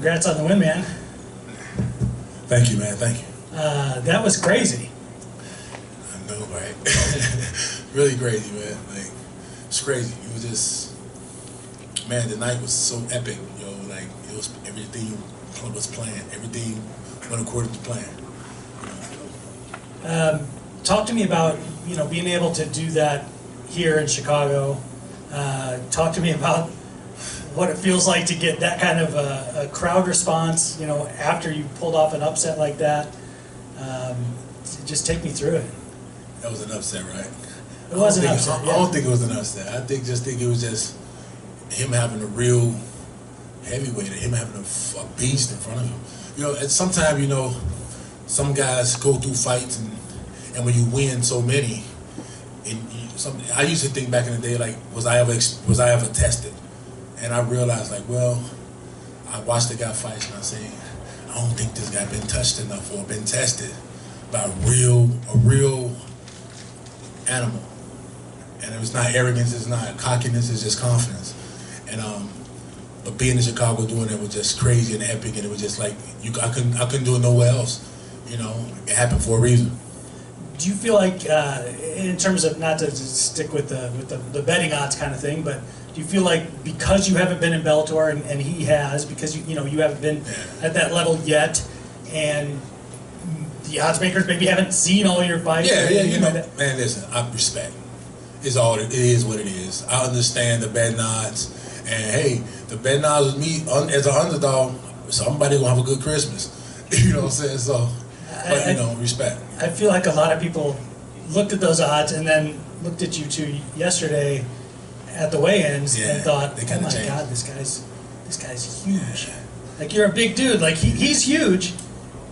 Congrats on the win, man. Thank you, man. Thank you. That was crazy. I know, right? Really crazy, man. Like, it's crazy. It was just, man, the night was so epic, yo. Like, it was everything was planned. Everything went according to plan. Talk to me about, being able to do that here in Chicago. Talk to me about what it feels like to get that kind of a crowd response, after you pulled off an upset like that. Just take me through it. That was an upset, right? It was an upset. I don't think it was an upset. I think it was just him having a real heavyweight, him having a beast in front of him. And sometimes, some guys go through fights, and when you win so many, I used to think back in the day, like, was I ever tested? And I realized, like, well, I watched the guy fight, and I say, I don't think this guy been touched enough or been tested by a real animal. And it was not arrogance, it's not cockiness, it's just confidence. And but being in Chicago doing it was just crazy and epic, and it was just like I couldn't do it nowhere else. It happened for a reason. Do you feel like, in terms of, not to stick with the betting odds kind of thing, but do you feel like because you haven't been in Bellator and he has, because you haven't been at that level yet, and the odds makers maybe haven't seen all your fights? Man, listen, I respect. It is what it is. I understand the betting odds, and hey, the betting odds with me as an underdog, somebody gonna have a good Christmas. You know what I'm saying? So, but respect. I feel like a lot of people looked at those odds and then looked at you two yesterday at the weigh-ins and thought, oh my God, this guy's huge. Like, you're a big dude. Like, he's huge,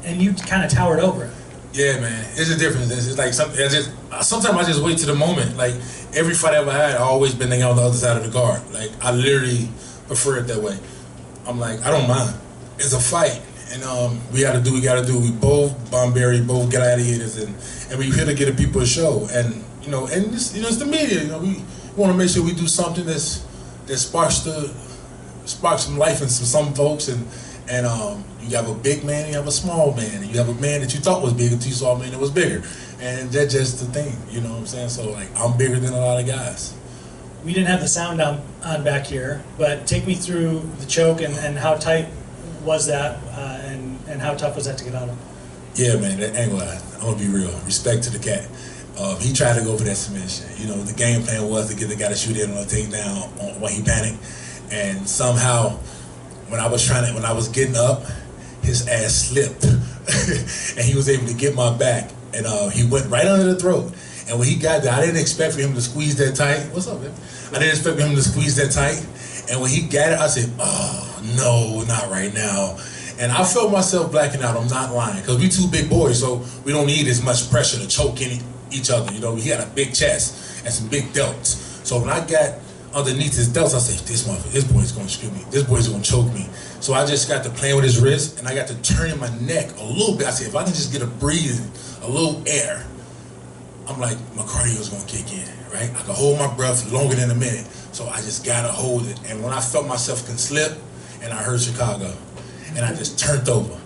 and you kind of towered over him. Yeah, man. It's a difference. It's like sometimes I just wait to the moment. Like, every fight I ever had, I always been on the other side of the guard. Like, I literally prefer it that way. I'm like, I don't mind. It's a fight. And we gotta do. We both Bomberry, both gladiators, and we're here to get the people a show. And it's the media. We want to make sure we do something that sparks some life in some folks. And you have a big man, and you have a small man, and you have a man that you thought was big until you saw a man that was bigger. And that's just the thing. You know what I'm saying? So, like, I'm bigger than a lot of guys. We didn't have the sound on back here, but take me through the choke and how tight was that, and how tough was that to get out of? Yeah, man, that angle, I'm gonna be real. Respect to the cat. He tried to go for that submission. The game plan was to get the guy to shoot in on a takedown when he panicked, and somehow, when I was getting up, his ass slipped, and he was able to get my back, and he went right under the throat. And when he got there, I didn't expect for him to squeeze that tight. What's up, man? I didn't expect for him to squeeze that tight. And when he got it, I said, oh, no, not right now. And I felt myself blacking out. I'm not lying. Because we two big boys, so we don't need as much pressure to choke each other. He had a big chest and some big delts. So when I got underneath his delts, I said, this boy's going to screw me. This boy's going to choke me. So I just got to playing with his wrist, and I got to turn my neck a little bit. I said, if I can just get a little air, I'm like, my cardio's going to kick in, right? I can hold my breath longer than a minute. So I just got to hold it. And when I felt myself can slip, and I heard Chicago, and I just turned over.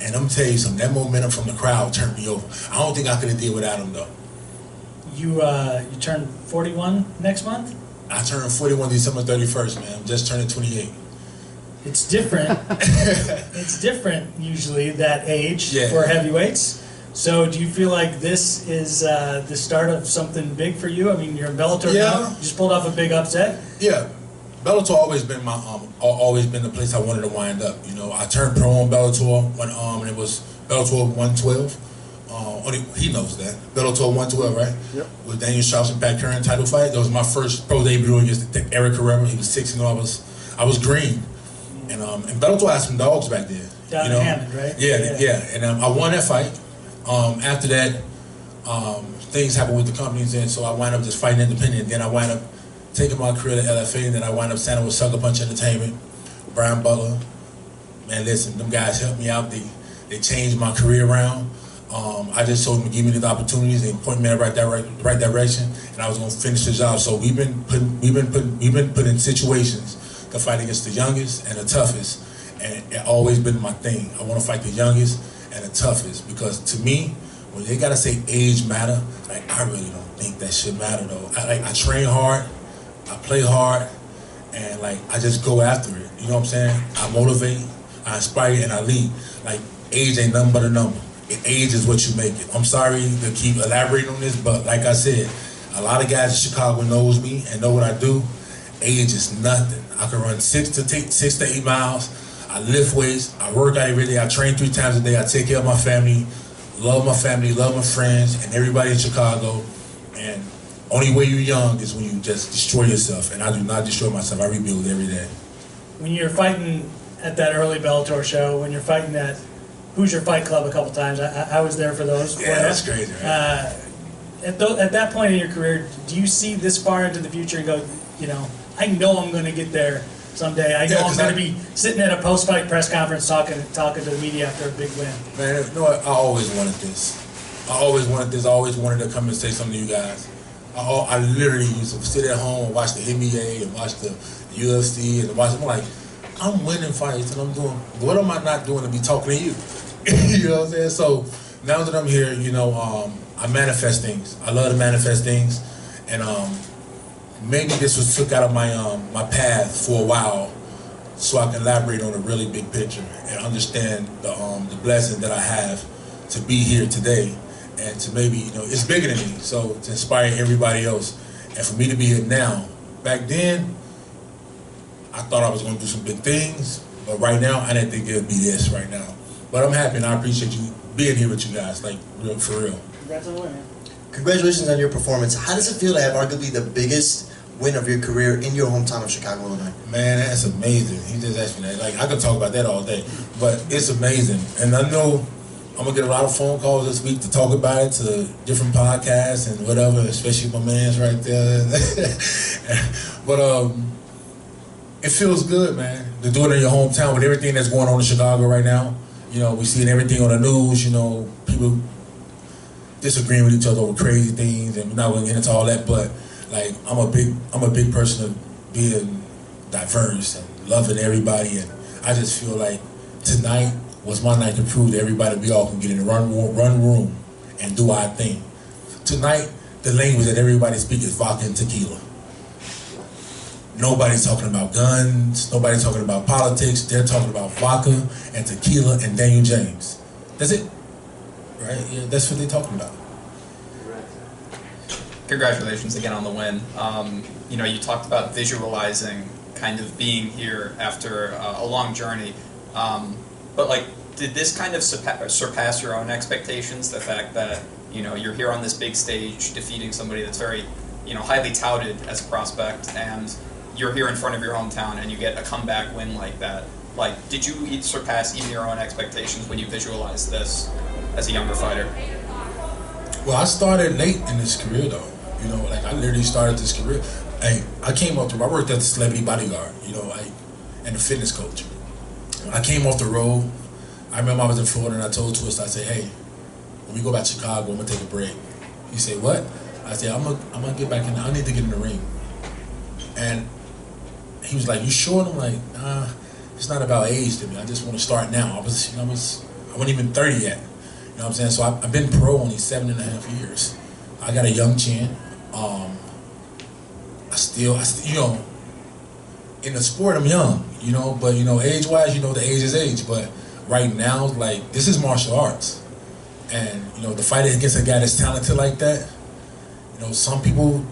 And I'm telling you something, that momentum from the crowd turned me over. I don't think I could have did without him, though. You turn 41 next month? I turned 41 December 31st, man. I'm just turning 28. It's different. It's different, usually, that age for heavyweights. So do you feel like this is the start of something big for you? I mean, you're in Bellator now. You just pulled off a big upset. Yeah. Bellator always been always been the place I wanted to wind up. I turned pro on Bellator when and it was Bellator 112. He knows that. Bellator 112, right? Yep. With Daniel Strauss and Pat Curran title fight. That was my first pro debut against Eric Herrera. He was 6-0. I was green. And Bellator had some dogs back there. Down in Hammond, right? Yeah. And I won that fight. After that, things happened with the companies, and so I wound up just fighting independent. Then I wound up taking my career to LFA, and then I wound up signing with Sucker Punch Entertainment, Brian Butler. Man, listen, them guys helped me out. They changed my career around. I just told them to give me the opportunities and point me in the right direction, and I was going to finish the job. So we've been put in situations to fight against the youngest and the toughest, and it always been my thing. I want to fight the youngest and the toughest, because to me, when they gotta say age matter, like I really don't think that shit matter though. I train hard, I play hard, and like I just go after it. You know what I'm saying? I motivate, I inspire, and I lead. Like age ain't nothing but a number. Age is what you make it. I'm sorry to keep elaborating on this, but like I said, a lot of guys in Chicago knows me and know what I do. Age is nothing. I can run 6 to 8 miles. I lift weights. I work out every day. I train 3 times a day. I take care of my family, love my friends, and everybody in Chicago. And only way you're young is when you just destroy yourself. And I do not destroy myself. I rebuild every day. When you're fighting at that early Bellator show, when you're fighting at Who's Your Fight Club a couple times, I was there for those. Yeah, that's crazy, right? At that point in your career, do you see this far into the future and go, I know I'm going to get there someday. I know I'm going to be sitting at a post-fight press conference talking to the media after a big win. Man, you know what? I always wanted this. I always wanted to come and say something to you guys. I literally used to sit at home and watch the NBA and watch the UFC and watch. I'm like, I'm winning fights and I'm doing. What am I not doing to be talking to you? You know what I'm saying? So now that I'm here, I manifest things. I love to manifest things, and maybe this was took out of my path for a while, so I can elaborate on a really big picture and understand the blessing that I have to be here today, and to maybe it's bigger than me, so to inspire everybody else, and for me to be here now. Back then, I thought I was going to do some big things, but right now I didn't think it would be this right now. But I'm happy and I appreciate you being here with you guys, like for real. Congrats on the win, man. Congratulations on your performance. How does it feel to have arguably the biggest win of your career in your hometown of Chicago, Illinois? Man, that's amazing. He just asked me that. Like, I could talk about that all day, but it's amazing. And I know I'm gonna get a lot of phone calls this week to talk about it to different podcasts and whatever, especially my man's right there. But it feels good, man, to do it in your hometown with everything that's going on in Chicago right now. We seeing everything on the news, people disagreeing with each other over crazy things, and we're not gonna get into all that, but like I'm a big person of being diverse and loving everybody, and I just feel like tonight was my night to prove to everybody we all can get in the run room and do our thing. Tonight, the language that everybody speaks is vodka and tequila. Nobody's talking about guns, nobody's talking about politics, they're talking about vodka and tequila and Daniel James. That's it, right? Yeah, that's what they're talking about. Congratulations again on the win. You talked about visualizing kind of being here after a long journey, but did this kind of surpass your own expectations? The fact that you're here on this big stage defeating somebody that's very highly touted as a prospect, and you're here in front of your hometown and you get a comeback win like that. Did you surpass even your own expectations when you visualized this as a younger fighter? Well, I started late in this career though. I literally started this career. I came off I worked at the Celebrity Bodyguard, and the fitness coach. I came off the road. I remember I was in Florida and I told Twist, I said, hey, when we go back to Chicago, I'm gonna take a break. He said, what? I said, I'm gonna get back in, I need to get in the ring. And he was like, you sure? And I'm like, nah, it's not about age to me. I just want to start now. I wasn't even 30 yet. You know what I'm saying? So I've been pro only 7.5 years. I got a young chin. I still, in the sport I'm young, but age-wise, the age is age. But right now, this is martial arts. And, the fight against a guy that's talented like that, some people,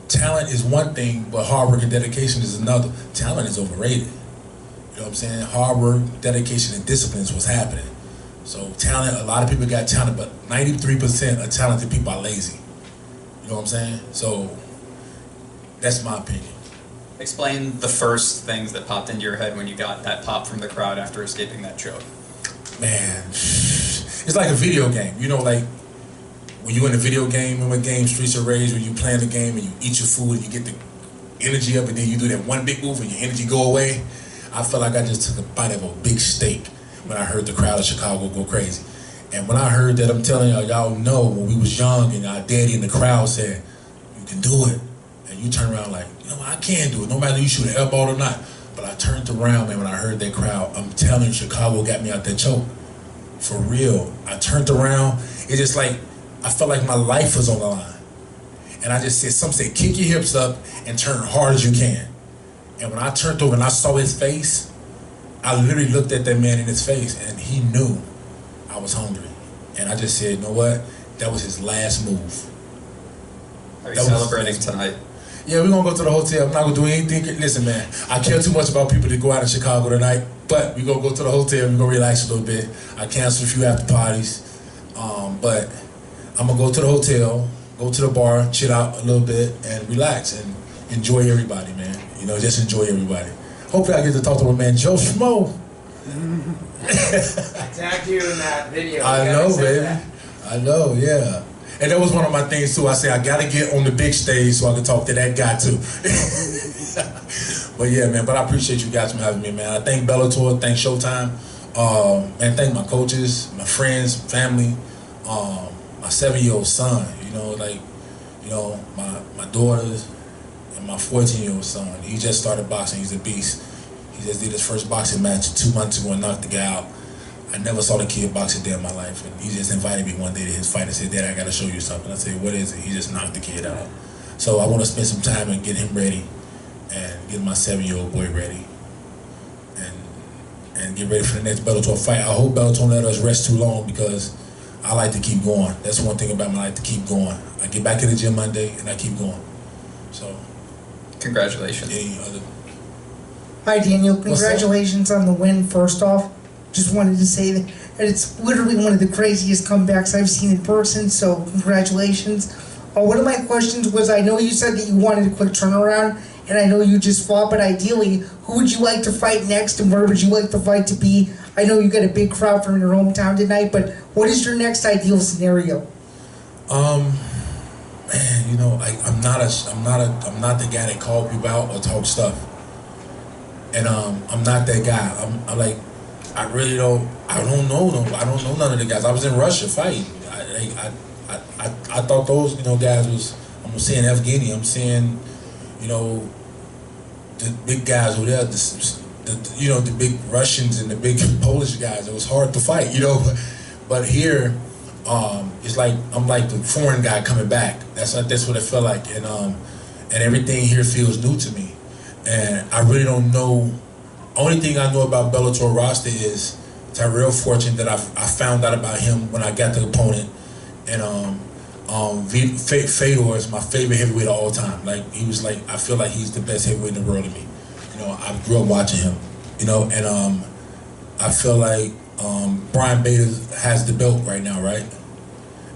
talent is one thing, but hard work and dedication is another. Talent is overrated. You know what I'm saying? Hard work, dedication, and discipline is what's happening. So talent, a lot of people got talent, but 93% of talented people are lazy. You know what I'm saying? So that's my opinion. Explain the first things that popped into your head when you got that pop from the crowd after escaping that choke. Man, it's like a video game. When you in a video game, remember game Streets of Rage, when you playing the game and you eat your food and you get the energy up and then you do that one big move and your energy go away. I felt like I just took a bite of a big steak when I heard the crowd of Chicago go crazy. And when I heard that, I'm telling y'all know when we was young and our daddy in the crowd said, you can do it. And you turn around like, I can do it, no matter you shoot an air ball or not. But I turned around, man, when I heard that crowd. I'm telling you, Chicago got me out that choke. For real. I turned around. It's just like, I felt like my life was on the line. And I just said, some said, kick your hips up and turn hard as you can. And when I turned over and I saw his face, I literally looked at that man in his face and he knew I was hungry. And I just said, you know what? That was his last move. Are you celebrating tonight? Yeah, we're gonna go to the hotel. I'm not gonna do anything. Listen, man, I care too much about people that go out in Chicago tonight, but we're gonna go to the hotel, we're gonna relax a little bit. I canceled a few after parties. But I'm gonna go to the hotel, go to the bar, chill out a little bit, and relax and enjoy everybody, man. You know, just enjoy everybody. Hopefully I get to talk to my man Joe Schmo. I tagged you in that video. I You know, gotta say baby. that. I know, yeah. And that was one of my things too. I said I gotta get on the big stage so I can talk to that guy too. But yeah, man. But I appreciate you guys for having me, man. I thank Bellator, thank Showtime, and thank my coaches, my friends, family, my 7-year-old son. You know, like, you know, my daughters and my 14-year-old son. He just started boxing. He's a beast. He just did his first boxing match 2 months ago and knocked the guy out. I never saw the kid box a day in my life, and he just invited me one day to his fight and said, "Dad, I gotta show you something." I said, "What is it?" He just knocked the kid out. So I want to spend some time and get him ready, and get my 7-year-old boy ready, and get ready for the next Bellator fight. I hope Bellator don't let us rest too long because I like to keep going. That's one thing about me. I like to keep going. I get back in the gym Monday and I keep going. So, Congratulations. any other? Hi Daniel, What's up? congratulations on the win first off. Just wanted to say that it's literally one of the craziest comebacks I've seen in person, so congratulations. One of my questions was, I know you said that you wanted a quick turnaround, and I know you just fought, but ideally, who would you like to fight next, and where would you like the fight to be? I know you got a big crowd from your hometown tonight, but what is your next ideal scenario? Man, you know, I'm not the guy that call people out or talk stuff. And I'm not that guy. I'm like, I don't know none of the guys. I was in Russia fighting. I thought those, you know, guys was, I'm seeing Evgeny, I'm seeing, you know, the big guys over there, you know, the big Russians and the big Polish guys. It was hard to fight, you know, but here, it's like I'm like the foreign guy coming back. That's what it felt like, and everything here feels new to me, and I really don't know. Only thing I know about Bellator roster is Tyrell Fortune, that I found out about him when I got the opponent, and Fedor is my favorite heavyweight of all time. Like, he was like, I feel like he's the best heavyweight in the world to me. You know, I grew up watching him. You know, and I feel like Brian Bader has the belt right now, right?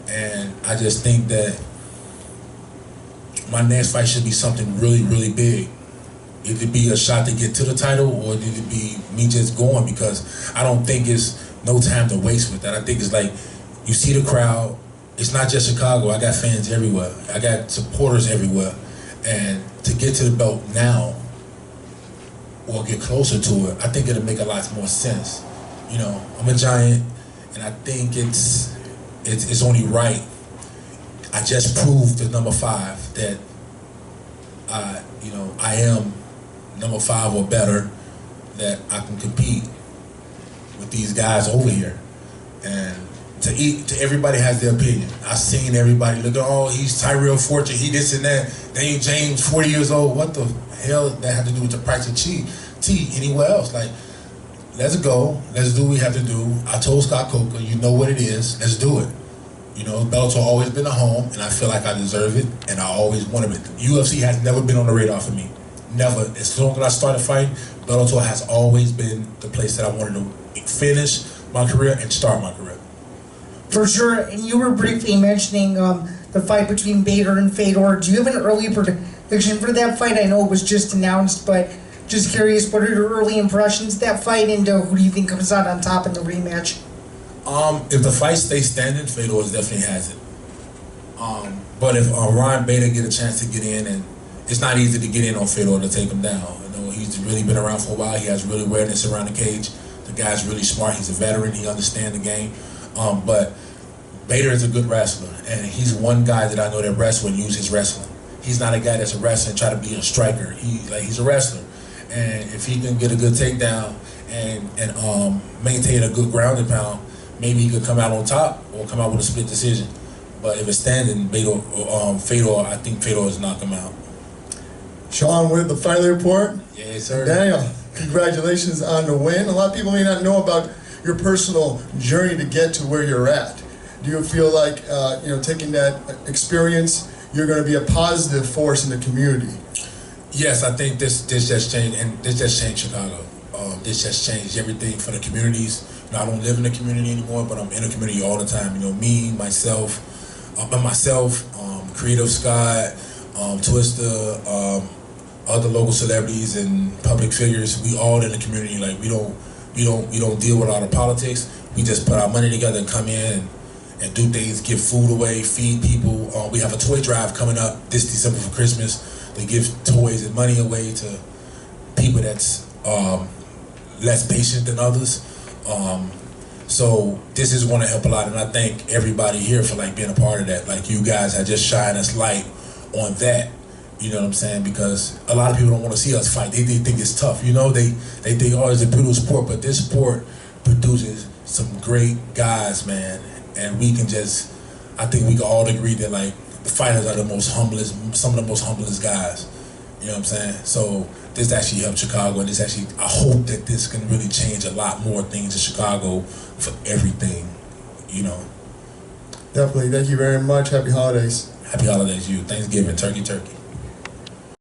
And I just think that my next fight should be something really, really big. Either be a shot to get to the title, or either be me just going, because I don't think it's no time to waste with that. I think it's like, you see the crowd. It's not just Chicago. I got fans everywhere. I got supporters everywhere. And to get to the belt now, or get closer to it, I think it'll make a lot more sense. You know, I'm a giant, and I think it's only right. I just proved at number 5 that I am number 5 or better, that I can compete with these guys over here. And to everybody has their opinion. I've seen everybody look at, oh, he's Tyrell Fortune, he this and that. Daniel James, 40 years old. What the hell that had to do with the price of tea anywhere else? Like, let's go. Let's do what we have to do. I told Scott Coker, you know what it is. Let's do it. You know, Bellator always been a home, and I feel like I deserve it, and I always wanted it. UFC has never been on the radar for me. Never. As long as I started fighting, Bellator has always been the place that I wanted to finish my career and start my career. For sure, and you were briefly mentioning the fight between Bader and Fedor. Do you have an early prediction for that fight? I know it was just announced, but just curious, what are your early impressions of that fight, and who do you think comes out on top in the rematch? If the fight stays standing, Fedor definitely has it. But if Ryan Bader get a chance to get in, and it's not easy to get in on Fedor to take him down. You know, he's really been around for a while. He has really awareness around the cage. The guy's really smart. He's a veteran. He understands the game. But Bader is a good wrestler, and he's one guy that I know that wrestles and uses wrestling. He's not a guy that's a wrestler and try to be a striker. He's a wrestler, and if he can get a good takedown and maintain a good ground and pound, maybe he could come out on top or come out with a split decision. But if it's standing, Fedor, I think Fedor has knocked him out. Sean with the fight report. Yes, sir. Daniel, congratulations on the win. A lot of people may not know about your personal journey to get to where you're at. Do you feel like, taking that experience, you're going to be a positive force in the community? Yes, I think this just changed, and this just changed Chicago. This just changed everything for the communities. I don't live in the community anymore, but I'm in the community all the time. Me, myself, Creative Scott, Twister, other local celebrities and public figures. We all in the community. Like we don't deal with a lot of politics. We just put our money together and come in and do things, give food away, feed people. We have a toy drive coming up this December for Christmas. They give toys and money away to people that's less patient than others. So this is going to help a lot, and I thank everybody here for being a part of that. You guys have just shined us light on that. You know what I'm saying? Because a lot of people don't want to see us fight. They think it's tough. They think, oh, it's a brutal sport, but this sport produces some great guys, man. And I think we can all agree that the fighters are some of the most humblest guys. You know what I'm saying? So this actually helped Chicago, and I hope that this can really change a lot more things in Chicago for everything, Definitely. Thank you very much. Happy holidays. Happy holidays, you. Thanksgiving, turkey.